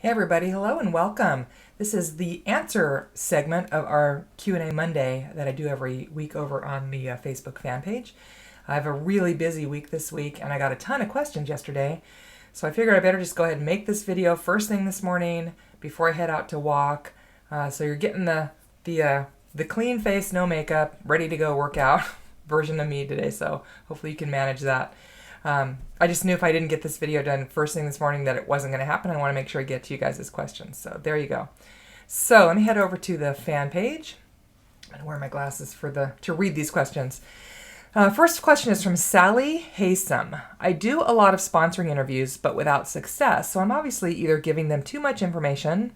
Hey everybody, hello and welcome. This is the answer segment of our Q&A Monday that I do every week over on the Facebook fan page. I have a really busy week this week and I got a ton of questions yesterday. So I figured I better just go ahead and make this video first thing this morning before I head out to walk. So you're getting the clean face, no makeup, ready to go work out version of me today. So hopefully you can manage that. I just knew if I didn't get this video done first thing this morning that it wasn't going to happen. I want to make sure I get to you guys' questions. So there you go. So let me head over to the fan page. I'm going to wear my glasses to read these questions. First question is from Sally Haysom. I do a lot of sponsoring interviews, but without success. So I'm obviously either giving them too much information,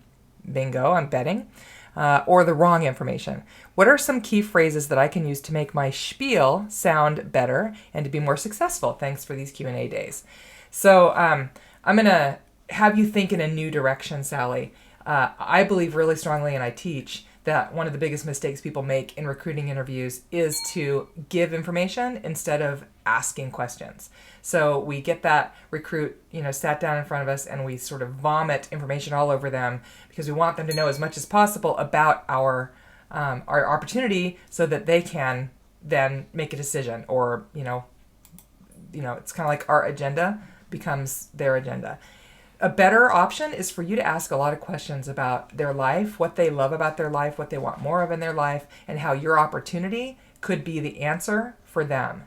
bingo, I'm betting, or the wrong information. What are some key phrases that I can use to make my spiel sound better and to be more successful? Thanks for these Q&A days. So I'm going to have you think in a new direction, Sally. I believe really strongly, and I teach, that one of the biggest mistakes people make in recruiting interviews is to give information instead of asking questions. So we get that recruit, sat down in front of us and we sort of vomit information all over them because we want them to know as much as possible about our opportunity so that they can then make a decision, or it's kind of like our agenda becomes their agenda. A better option is for you to ask a lot of questions about their life, what they love about their life, what they want more of in their life, and how your opportunity could be the answer for them.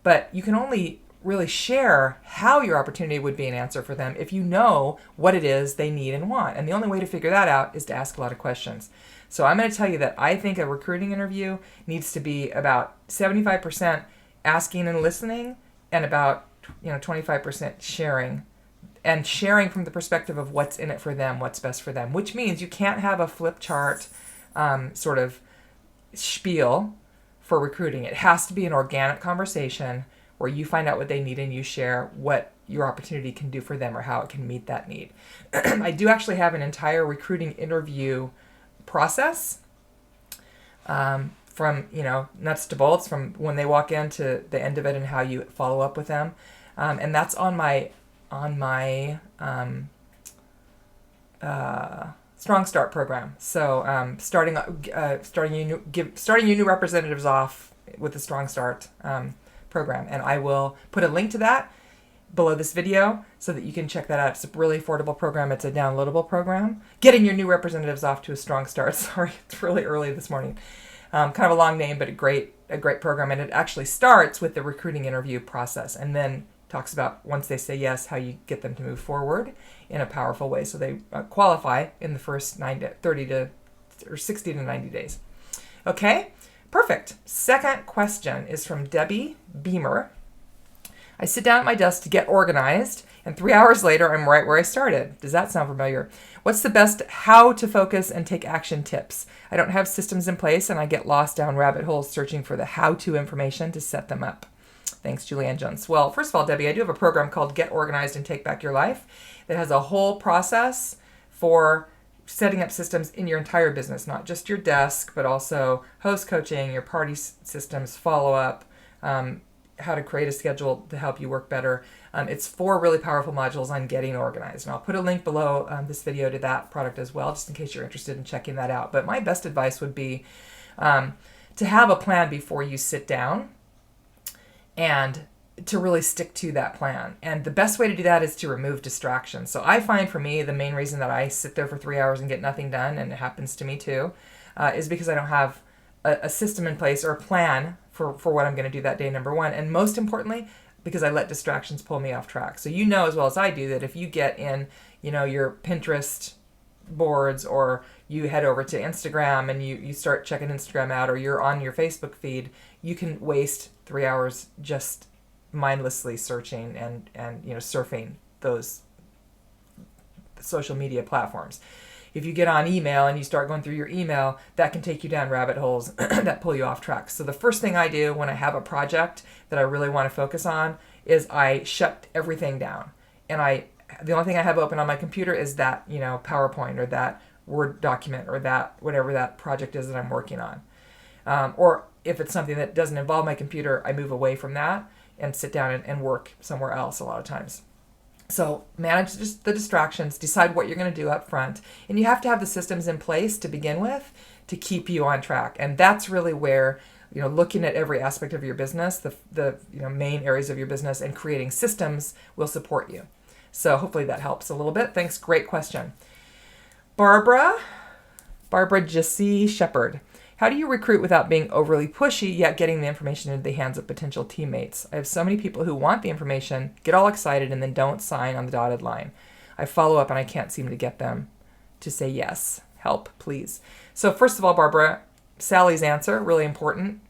But you can only really share how your opportunity would be an answer for them if you know what it is they need and want. And the only way to figure that out is to ask a lot of questions. So I'm going to tell you that I think a recruiting interview needs to be about 75% asking and listening, and about 25% sharing. And sharing from the perspective of what's in it for them, what's best for them, which means you can't have a flip chart sort of spiel for recruiting. It has to be an organic conversation where you find out what they need and you share what your opportunity can do for them or how it can meet that need. I do actually have an entire recruiting interview process from nuts to bolts, from when they walk in to the end of it and how you follow up with them. And that's on my Strong Start program. So starting your new representatives off with the Strong Start program, and I will put a link to that below this video so that you can check that out. It's a really affordable program. It's a downloadable program. Getting your new representatives off to a strong start. Sorry, it's really early this morning. Kind of a long name, but a great program, and it actually starts with the recruiting interview process, and then talks about, once they say yes, how you get them to move forward in a powerful way so they qualify in the first 60 to 90 days. Okay, perfect. Second question is from Debbie Beamer. I sit down at my desk to get organized, and 3 hours later, I'm right where I started. Does that sound familiar? What's the best how to focus and take action tips? I don't have systems in place, and I get lost down rabbit holes searching for the how-to information to set them up. Thanks, Julianne Jones. Well, first of all, Debbie, I do have a program called Get Organized and Take Back Your Life that has a whole process for setting up systems in your entire business, not just your desk, but also host coaching, your party systems, follow-up, how to create a schedule to help you work better. It's 4 really powerful modules on getting organized. And I'll put a link below this video to that product as well, just in case you're interested in checking that out. But my best advice would be to have a plan before you sit down, and to really stick to that plan. And the best way to do that is to remove distractions. So I find, for me, the main reason that I sit there for 3 hours and get nothing done, and it happens to me too, is because I don't have a system in place or a plan for what I'm going to do that day, number one. And most importantly, because I let distractions pull me off track. So you know as well as I do that if you get in, your Pinterest boards, or you head over to Instagram and you start checking Instagram out, or you're on your Facebook feed, you can waste 3 hours just mindlessly searching and surfing those social media platforms. If you get on email and you start going through your email, that can take you down rabbit holes that pull you off track. So the first thing I do when I have a project that I really want to focus on is I shut everything down, and the only thing I have open on my computer is that PowerPoint or that Word document or that whatever that project is that I'm working on. Or if it's something that doesn't involve my computer, I move away from that and sit down and work somewhere else a lot of times. So manage just the distractions, decide what you're going to do up front. And you have to have the systems in place to begin with to keep you on track. And that's really where, looking at every aspect of your business, the main areas of your business, and creating systems will support you. So hopefully that helps a little bit. Thanks. Great question. Barbara Jessie Shepherd. How do you recruit without being overly pushy, yet getting the information into the hands of potential teammates? I have so many people who want the information, get all excited, and then don't sign on the dotted line. I follow up and I can't seem to get them to say yes. Help, please. So first of all, Barbara, Sally's answer, really important.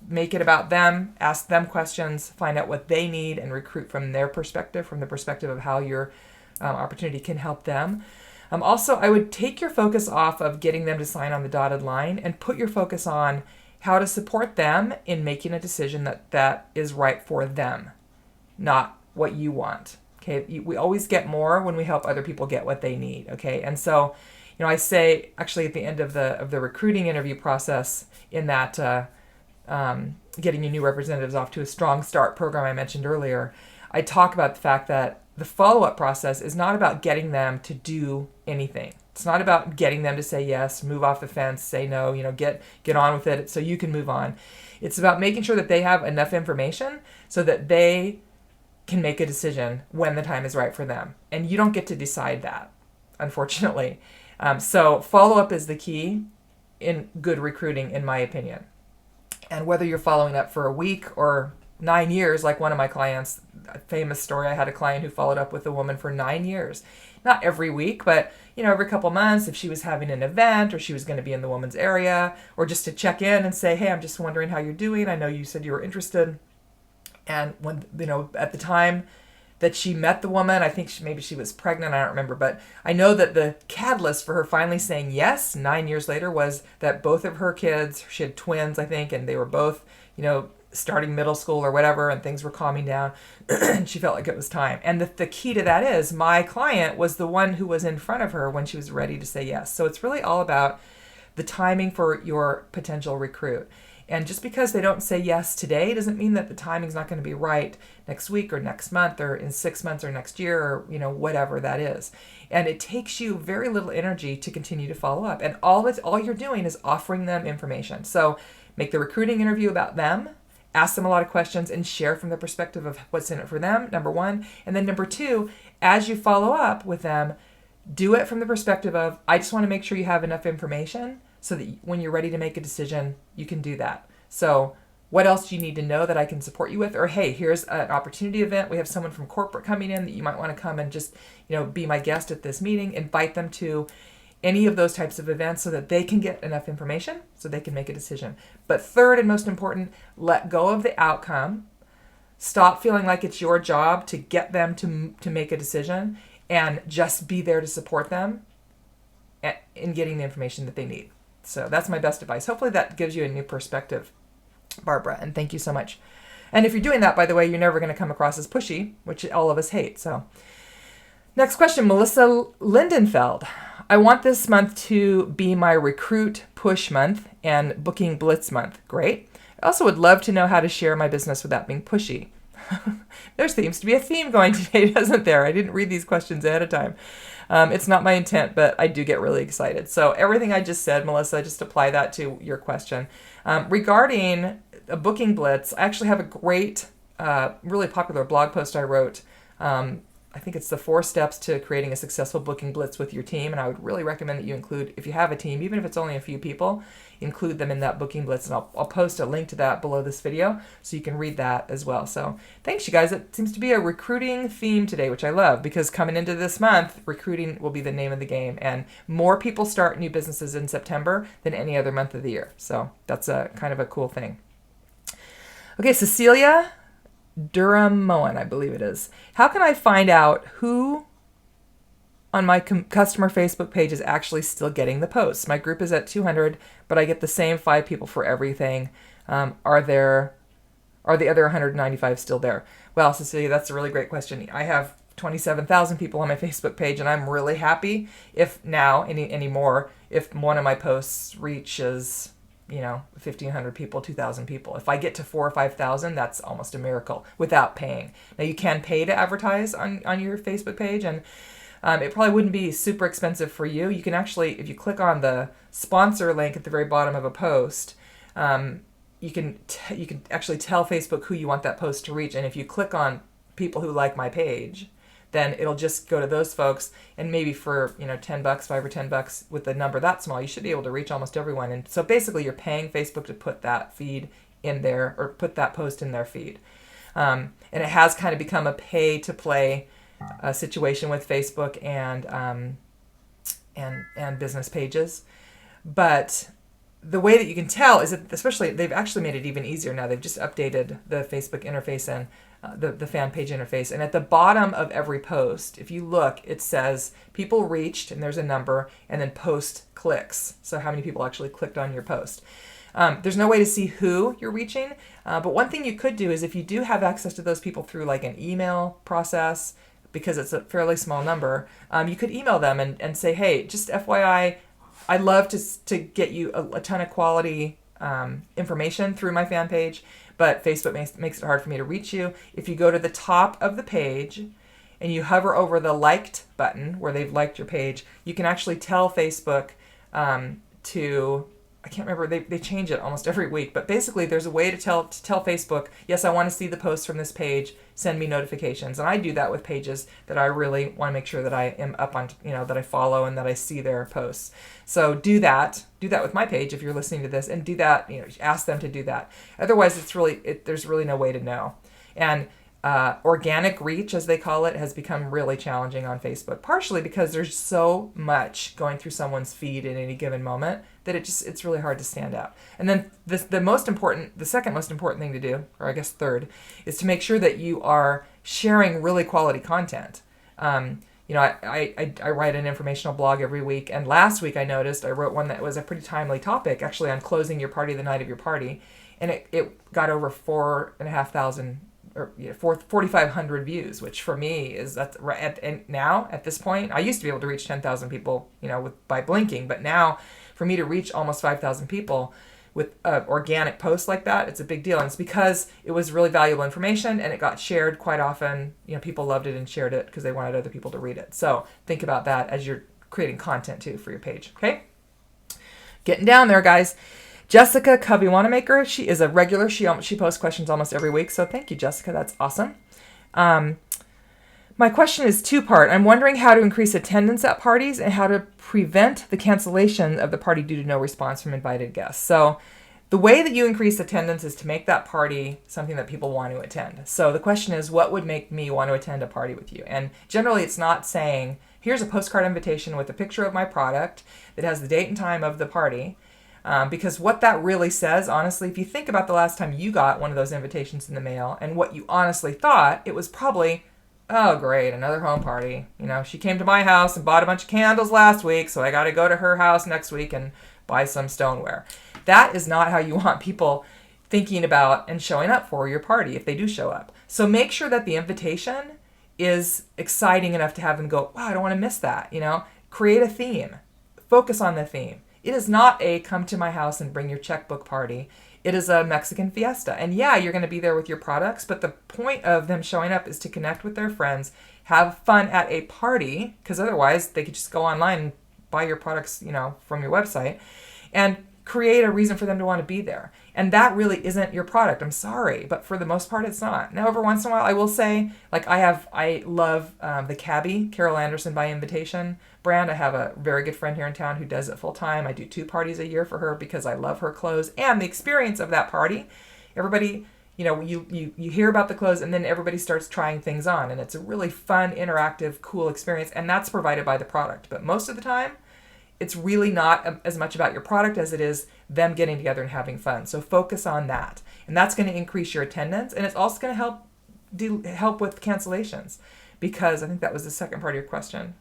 Make it about them, ask them questions, find out what they need, and recruit from their perspective, from the perspective of how your opportunity can help them. Also, I would take your focus off of getting them to sign on the dotted line and put your focus on how to support them in making a decision that is right for them, not what you want. Okay, we always get more when we help other people get what they need. Okay, and so, I say actually at the end of the recruiting interview process in that getting your new representatives off to a strong start program I mentioned earlier, I talk about the fact that the follow-up process is not about getting them to do anything. It's not about getting them to say yes, move off the fence, say no, get on with it so you can move on. It's about making sure that they have enough information so that they can make a decision when the time is right for them. And you don't get to decide that, unfortunately. So follow-up is the key in good recruiting, in my opinion. And whether you're following up for a week or 9 years, like one of my clients, a famous story, I had a client who followed up with a woman for 9 years. Not every week, but every couple months, if she was having an event or she was going to be in the woman's area, or just to check in and say, hey, I'm just wondering how you're doing. I know you said you were interested. And when, at the time that she met the woman, I think maybe she was pregnant, I don't remember, but I know that the catalyst for her finally saying yes 9 years later was that both of her kids, she had twins, I think, and they were both, starting middle school or whatever, and things were calming down, and she felt like it was time. And the key to that is my client was the one who was in front of her when she was ready to say yes. So it's really all about the timing for your potential recruit. And just because they don't say yes today doesn't mean that the timing's not going to be right next week or next month or in 6 months or next year or, whatever that is. And it takes you very little energy to continue to follow up. And all you're doing is offering them information. So make the recruiting interview about them, ask them a lot of questions, and share from the perspective of what's in it for them, number one. And then number two, as you follow up with them, do it from the perspective of, I just want to make sure you have enough information so that when you're ready to make a decision, you can do that. So what else do you need to know that I can support you with? Or, hey, here's an opportunity event. We have someone from corporate coming in that you might want to come and just, be my guest at this meeting. Invite them to any of those types of events so that they can get enough information so they can make a decision. But third and most important, let go of the outcome. Stop feeling like it's your job to get them to make a decision, and just be there to support them in getting the information that they need. So that's my best advice. Hopefully that gives you a new perspective, Barbara, and thank you so much. And if you're doing that, by the way, you're never going to come across as pushy, which all of us hate. So next question, Melissa Lindenfeld. I want this month to be my recruit push month and booking blitz month. Great. I also would love to know how to share my business without being pushy. There seems to be a theme going today, doesn't there? I didn't read these questions ahead of time. It's not my intent, but I do get really excited. So everything I just said, Melissa, just apply that to your question. Regarding a booking blitz, I actually have a great, really popular blog post I wrote. I think it's the 4 steps to creating a successful booking blitz with your team. And I would really recommend that you include, if you have a team, even if it's only a few people, include them in that booking blitz. And I'll post a link to that below this video so you can read that as well. So thanks, you guys. It seems to be a recruiting theme today, which I love, because coming into this month, recruiting will be the name of the game. And more people start new businesses in September than any other month of the year. So that's a kind of a cool thing. Okay, Cecilia Durham-Moen, I believe it is. How can I find out who on my customer Facebook page is actually still getting the posts? My group is at 200, but I get the same 5 people for everything. Are the other 195 still there? Well, Cecilia, that's a really great question. I have 27,000 people on my Facebook page, and I'm really happy if now, anymore, if one of my posts reaches 1,500 people, 2,000 people. If I get to 4,000 or 5,000, that's almost a miracle without paying. Now you can pay to advertise on your Facebook page, and it probably wouldn't be super expensive for you. You can actually, if you click on the sponsor link at the very bottom of a post, you can actually tell Facebook who you want that post to reach. And if you click on people who like my page, then it'll just go to those folks, and maybe for $10, $5 or $10 with a number that small, you should be able to reach almost everyone. And so basically, you're paying Facebook to put that feed in there, or put that post in their feed. And it has kind of become a pay to play situation with Facebook and business pages. But the way that you can tell is that, especially, they've actually made it even easier now. They've just updated the Facebook interface and the fan page interface. And at the bottom of every post, if you look, it says people reached, and there's a number, and then post clicks. So how many people actually clicked on your post. There's no way to see who you're reaching. But one thing you could do is, if you do have access to those people through like an email process, because it's a fairly small number, you could email them and say, hey, just FYI, I'd love to get you a ton of quality information through my fan page, but Facebook makes it hard for me to reach you. If you go to the top of the page and you hover over the liked button where they've liked your page, you can actually tell Facebook I can't remember, they change it almost every week, but basically there's a way to tell Facebook, yes, I want to see the posts from this page, send me notifications. And I do that with pages that I really want to make sure that I am up on, that I follow and that I see their posts. So do that with my page if you're listening to this, and do that, ask them to do that. Otherwise, there's really no way to know. And organic reach, as they call it, has become really challenging on Facebook, partially because there's so much going through someone's feed at any given moment that it's really hard to stand out. And then the second most important thing to do, or I guess third, is to make sure that you are sharing really quality content. I write an informational blog every week, and last week I noticed I wrote one that was a pretty timely topic, actually, on closing your party the night of your party, and it got over 4,500 or 4,500 views, which for me is at this point, I used to be able to reach 10,000 people, by blinking, but now for me to reach almost 5,000 people with organic posts like that, it's a big deal. And it's because it was really valuable information, and it got shared quite often. People loved it and shared it because they wanted other people to read it. So think about that as you're creating content too for your page. Okay, getting down there, guys. Jessica Covey Wanamaker, she is a regular. She posts questions almost every week. So thank you, Jessica. That's awesome. My question is two-part. I'm wondering how to increase attendance at parties and how to prevent the cancellation of the party due to no response from invited guests. So the way that you increase attendance is to make that party something that people want to attend. So the question is, what would make me want to attend a party with you? And generally, it's not saying, here's a postcard invitation with a picture of my product that has the date and time of the party. Because what that really says, honestly, if you think about the last time you got one of those invitations in the mail and what you honestly thought, it was probably, oh, great, another home party. She came to my house and bought a bunch of candles last week, so I got to go to her house next week and buy some stoneware. That is not how you want people thinking about and showing up for your party if they do show up. So make sure that the invitation is exciting enough to have them go, wow, I don't want to miss that. Create a theme. Focus on the theme. It is not a come to my house and bring your checkbook party. It is a Mexican fiesta. And yeah, you're going to be there with your products, but the point of them showing up is to connect with their friends, have fun at a party, because otherwise they could just go online and buy your products, from your website, and create a reason for them to want to be there. And that really isn't your product. I'm sorry, but for the most part, it's not. Now, every once in a while, I will say, like I love the Cabbie, Carol Anderson by Invitation brand. I have a very good friend here in town who does it full time. I do 2 parties a year for her because I love her clothes and the experience of that party. Everybody, you hear about the clothes, and then everybody starts trying things on, and it's a really fun, interactive, cool experience, and that's provided by the product. But most of the time, it's really not as much about your product as it is them getting together and having fun. So focus on that. And that's going to increase your attendance. And it's also going to help with cancellations, because I think that was the second part of your question.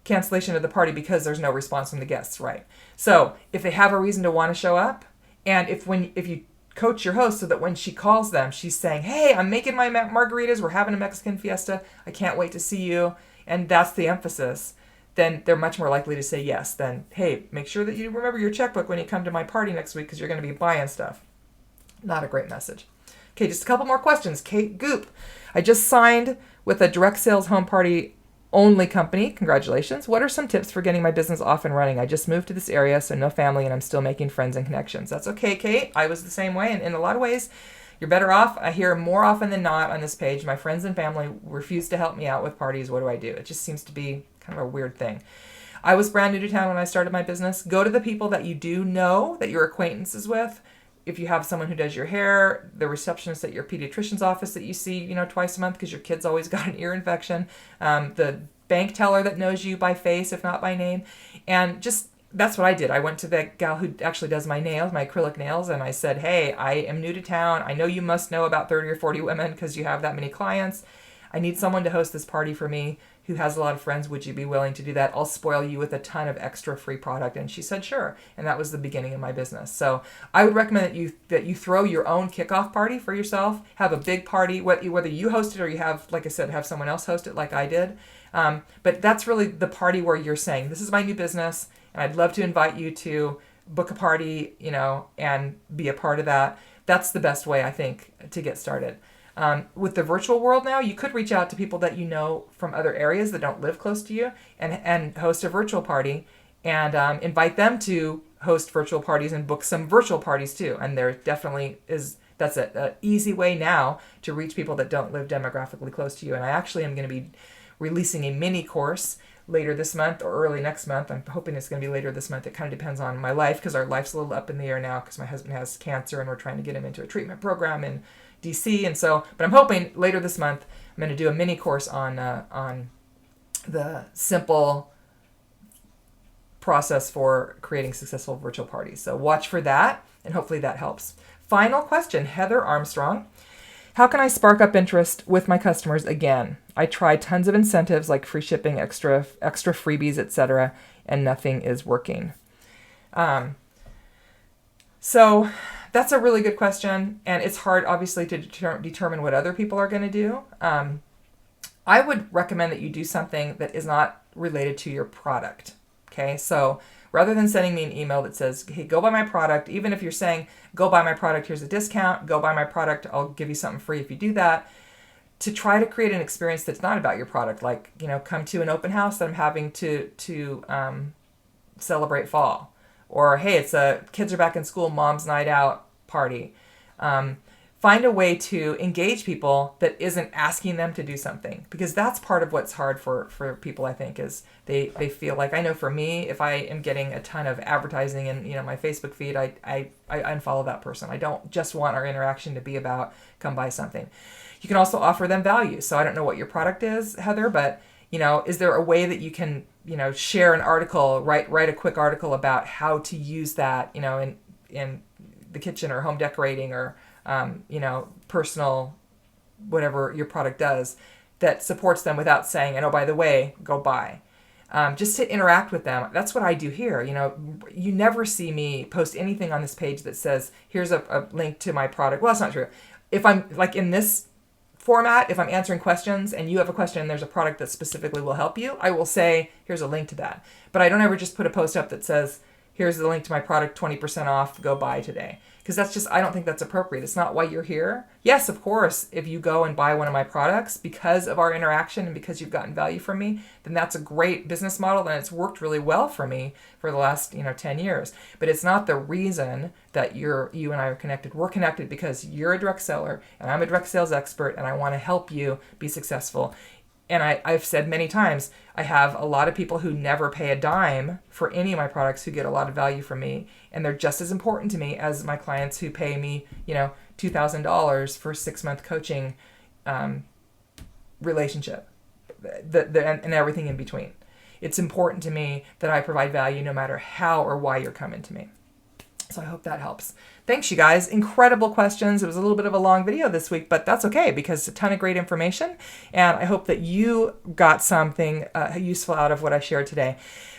Cancellation of the party because there's no response from the guests, right? So if they have a reason to want to show up, and if you coach your host so that when she calls them, she's saying, hey, I'm making my margaritas, we're having a Mexican fiesta, I can't wait to see you, and that's the emphasis, then they're much more likely to say yes than, hey, make sure that you remember your checkbook when you come to my party next week because you're going to be buying stuff. Not a great message. Okay, just a couple more questions. Kate Goop. I just signed with a direct sales home party only company. Congratulations. What are some tips for getting my business off and running? I just moved to this area, so no family, and I'm still making friends and connections. That's okay, Kate. I was the same way, and in a lot of ways, you're better off. I hear more often than not on this page, my friends and family refuse to help me out with parties. What do I do? It just seems to be kind of a weird thing. I was brand new to town when I started my business. Go to the people that you do know, that you're acquaintances with. If you have someone who does your hair, the receptionist at your pediatrician's office that you see, twice a month because your kid's always got an ear infection, the bank teller that knows you by face, if not by name, and just that's what I did. I went to the gal who actually does my nails, my acrylic nails, and I said, hey, I am new to town. I know you must know about 30 or 40 women because you have that many clients. I need someone to host this party for me who has a lot of friends. Would you be willing to do that? I'll spoil you with a ton of extra free product. And she said, sure. And that was the beginning of my business. So I would recommend that you throw your own kickoff party for yourself, have a big party, whether you host it or you have, like I said, have someone else host it like I did. But that's really the party where you're saying, this is my new business, and I'd love to invite you to book a party, and be a part of that. That's the best way, I think, to get started. With the virtual world now, you could reach out to people that you know from other areas that don't live close to you and host a virtual party and invite them to host virtual parties and book some virtual parties too. And there definitely that's an easy way now to reach people that don't live demographically close to you. And I actually am going to be releasing a mini course later this month or early next month. I'm hoping it's going to be later this month. It kind of depends on my life because our life's a little up in the air now because my husband has cancer and we're trying to get him into a treatment program in DC. And so, but I'm hoping later this month I'm going to do a mini course on the simple process for creating successful virtual parties. So watch for that, and hopefully that helps. Final question, Heather Armstrong. How can I spark up interest with my customers again? I tried tons of incentives like free shipping, extra freebies, etc., and nothing is working. So that's a really good question, and it's hard, obviously, to determine what other people are going to do. I would recommend that you do something that is not related to your product. Okay, so rather than sending me an email that says, hey, go buy my product, even if you're saying, go buy my product, here's a discount, go buy my product, I'll give you something free if you do that, to try to create an experience that's not about your product, like, come to an open house that I'm having to celebrate fall. Or, hey, it's kids are back in school, mom's night out party. Find a way to engage people that isn't asking them to do something, because that's part of what's hard for people, I think, is they feel like, I know for me, if I am getting a ton of advertising in my Facebook feed, I unfollow that person. I don't just want our interaction to be about come buy something. You can also offer them value. So I don't know what your product is, Heather, but is there a way that you can share an article, write a quick article about how to use that in the kitchen or home decorating or personal, whatever your product does, that supports them without saying, and oh, by the way, go buy. Just to interact with them. That's what I do here. You never see me post anything on this page that says, here's a link to my product. Well, that's not true. If I'm like in this format, if I'm answering questions and you have a question and there's a product that specifically will help you, I will say, here's a link to that. But I don't ever just put a post up that says, here's the link to my product, 20% off, go buy today. Because I don't think that's appropriate. It's not why you're here. Yes, of course, if you go and buy one of my products because of our interaction and because you've gotten value from me, then that's a great business model and it's worked really well for me for the last 10 years. But it's not the reason that you and I are connected. We're connected because you're a direct seller and I'm a direct sales expert and I want to help you be successful. And I've said many times, I have a lot of people who never pay a dime for any of my products who get a lot of value from me. And they're just as important to me as my clients who pay me, $2,000 for a 6-month coaching relationship and everything in between. It's important to me that I provide value no matter how or why you're coming to me. So I hope that helps. Thanks, you guys. Incredible questions. It was a little bit of a long video this week, but that's okay because it's a ton of great information. And I hope that you got something useful out of what I shared today.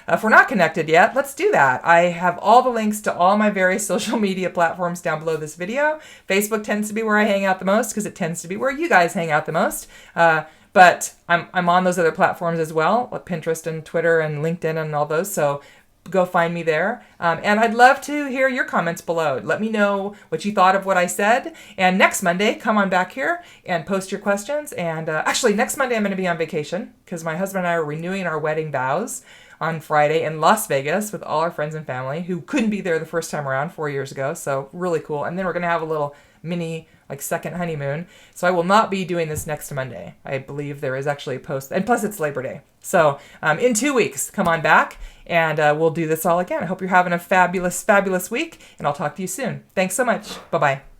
If we're not connected yet, let's do that. I have all the links to all my various social media platforms down below this video. Facebook tends to be where I hang out the most because it tends to be where you guys hang out the most. But I'm on those other platforms as well, like Pinterest and Twitter and LinkedIn and all those. So go find me there. And I'd love to hear your comments below. Let me know what you thought of what I said. And next Monday, come on back here and post your questions. And actually, next Monday, I'm going to be on vacation because my husband and I are renewing our wedding vows on Friday in Las Vegas with all our friends and family who couldn't be there the first time around 4 years ago. So really cool. And then we're going to have a little mini second honeymoon. So I will not be doing this next Monday. I believe there is actually a post, and plus it's Labor Day. So in 2 weeks, come on back and we'll do this all again. I hope you're having a fabulous, fabulous week, and I'll talk to you soon. Thanks so much. Bye-bye.